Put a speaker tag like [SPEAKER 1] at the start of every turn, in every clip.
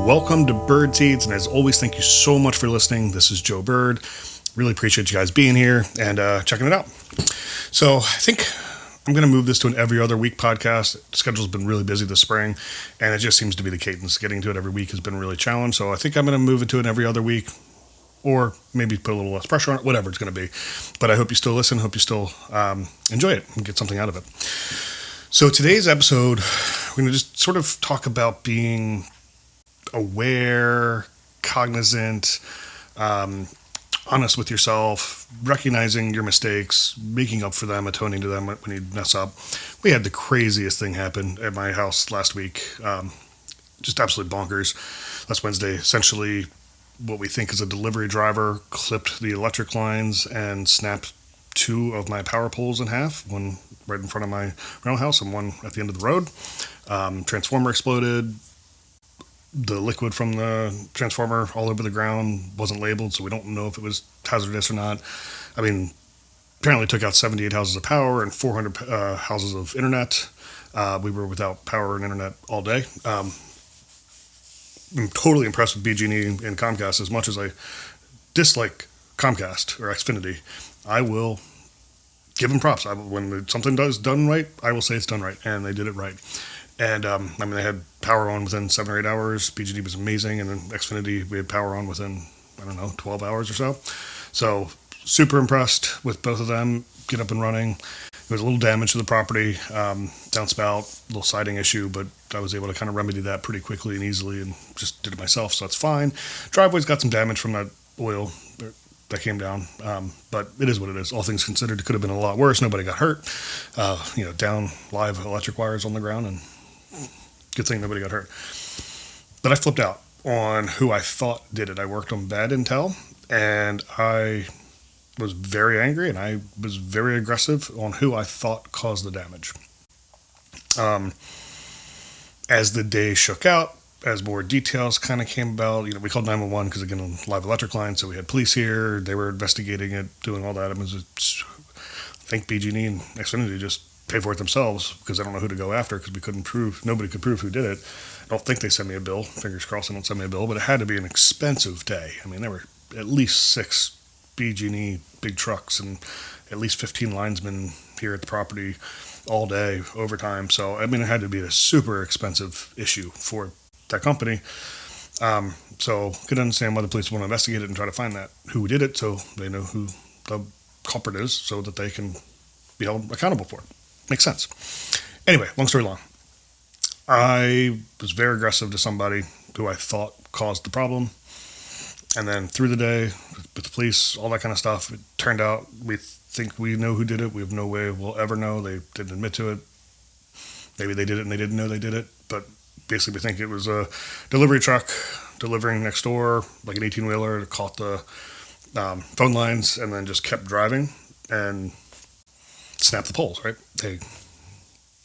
[SPEAKER 1] Welcome to Bird Seeds, and as always, thank you so much for listening. This is Joe Bird. Really appreciate you guys being here and checking it out. So I think I'm going to move this to an every other week podcast. The schedule's been really busy this spring, and it just seems to be the cadence. Getting to it every week has been really challenged, so I think I'm going to move it to an every other week, or maybe put a little less pressure on it, whatever it's going to be. But I hope you still listen, hope you still enjoy it and get something out of it. So today's episode, we're going to just sort of talk about being aware, cognizant, honest with yourself, recognizing your mistakes, making up for them, atoning to them when you mess up. We had the craziest thing happen at my house last week. Just absolutely bonkers. Last Wednesday, essentially what we think is a delivery driver clipped the electric lines and snapped two of my power poles in half, one right in front of my rental house and one at the end of the road. Transformer exploded. The liquid from the transformer all over the ground wasn't labeled, so we don't know if it was hazardous or not. I mean, apparently took out 78 houses of power and 400 houses of internet. We were without power and internet all day. I'm totally impressed with BG&E and Comcast. As much as I dislike Comcast or Xfinity, I will give them props. When something is done right, I will say it's done right, and they did it right. And they had power on within 7 or 8 hours. BG&E was amazing, and then Xfinity, we had power on within 12 hours or so. So super impressed with both of them. Get up and running. There was a little damage to the property, downspout, little siding issue, but I was able to kind of remedy that pretty quickly and easily, and just did it myself, so that's fine. Driveway's got some damage from that oil that came down, but it is what it is. All things considered, it could have been a lot worse. Nobody got hurt. Down live electric wires on the ground, and good thing nobody got hurt. But I flipped out on who I thought did it. I worked on bad intel, and I was very angry, and I was very aggressive on who I thought caused the damage. As the day shook out, as more details kind of came about, we called 911 because, again, on live electric line, so we had police here. They were investigating it, doing all that. I think BG&E and Xfinity just pay for it themselves because I don't know who to go after because nobody could prove who did it. I don't think they sent me a bill. Fingers crossed they don't send me a bill, but it had to be an expensive day. I mean, there were at least 6 BG&E big trucks and at least 15 linesmen here at the property all day, overtime. So, it had to be a super expensive issue for that company. So, could understand why the police want to investigate it and try to find who did it so they know who the culprit is so that they can be held accountable for it. Makes sense. Anyway, long story long. I was very aggressive to somebody who I thought caused the problem. And then through the day, with the police, all that kind of stuff, it turned out we think we know who did it. We have no way we'll ever know. They didn't admit to it. Maybe they did it and they didn't know they did it. But basically, we think it was a delivery truck delivering next door, like an 18-wheeler, that caught the phone lines and then just kept driving and snap the poles, right? They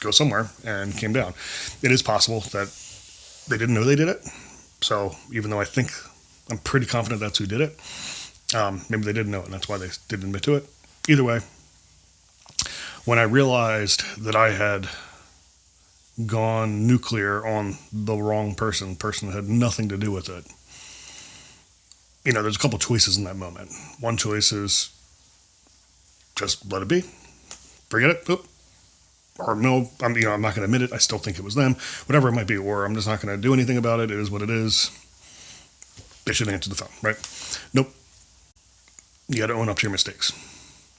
[SPEAKER 1] go somewhere and came down. It is possible that they didn't know they did it. So even though I'm pretty confident that's who did it, maybe they didn't know it, and that's why they didn't admit to it. Either way, when I realized that I had gone nuclear on the wrong person that had nothing to do with it, there's a couple choices in that moment. One choice is just let it be. Forget it. Oop. Or no, I'm not going to admit it. I still think it was them. Whatever it might be. Or I'm just not going to do anything about it. It is what it is. They should answer the phone, right? Nope. You got to own up to your mistakes.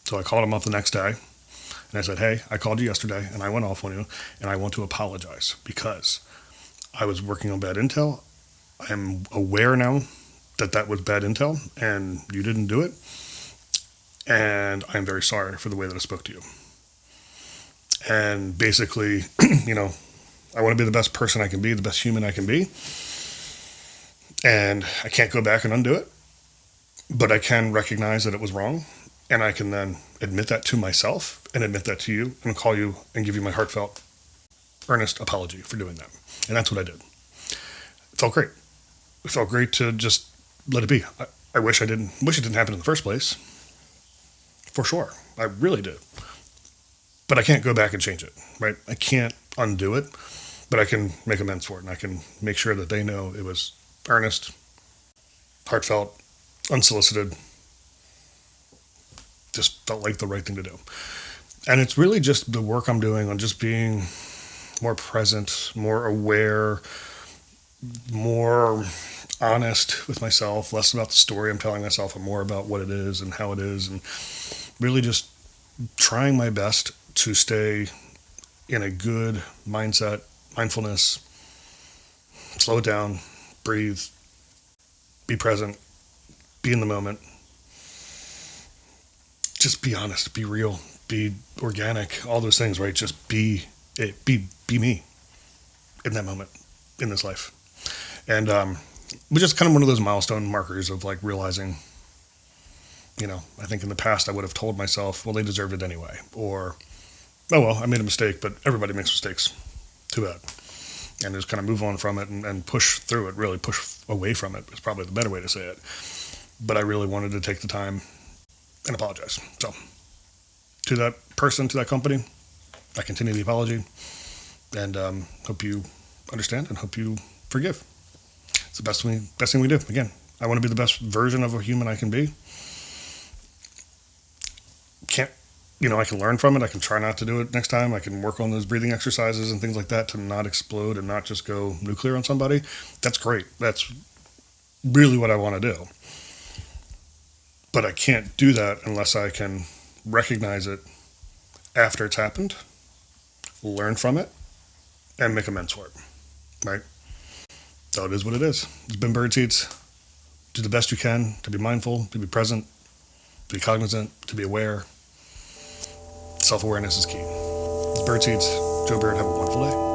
[SPEAKER 1] So I called him up the next day, and I said, hey, I called you yesterday, and I went off on you, and I want to apologize because I was working on bad intel. I'm aware now that was bad intel, and you didn't do it. And I'm very sorry for the way that I spoke to you. And basically, I want to be the best person I can be, the best human I can be. And I can't go back and undo it, but I can recognize that it was wrong. And I can then admit that to myself and admit that to you and call you and give you my heartfelt, earnest apology for doing that. And that's what I did. It felt great. It felt great to just let it be. I wish it didn't happen in the first place. For sure. I really do. But I can't go back and change it, right? I can't undo it, but I can make amends for it, and I can make sure that they know it was earnest, heartfelt, unsolicited. Just felt like the right thing to do. And it's really just the work I'm doing on just being more present, more aware, more honest with myself, less about the story I'm telling myself and more about what it is and how it is, and really just trying my best to stay in a good mindset, mindfulness, slow it down, breathe, be present, be in the moment, just be honest, be real, be organic, all those things, right? Just be it, be me in that moment in this life. And was just kind of one of those milestone markers of like realizing, I think in the past I would have told myself, well, they deserved it anyway, or oh well, I made a mistake, but everybody makes mistakes. Too bad. And just kind of move on from it and push through it. Really push away from it is probably the better way to say it. But I really wanted to take the time and apologize. So to that person, to that company, I continue the apology, and hope you understand and hope you forgive. It's the best thing we do. Again, I want to be the best version of a human I can be. Can't, I can learn from it. I can try not to do it next time. I can work on those breathing exercises and things like that to not explode and not just go nuclear on somebody. That's great. That's really what I want to do. But I can't do that unless I can recognize it after it's happened, learn from it, and make amends for it. Right? So it is what it is. It's been Birdseeds. Do the best you can to be mindful, to be present, to be cognizant, to be aware. Self-awareness is key. It's Birdseeds. Joe Beard. Have a wonderful day.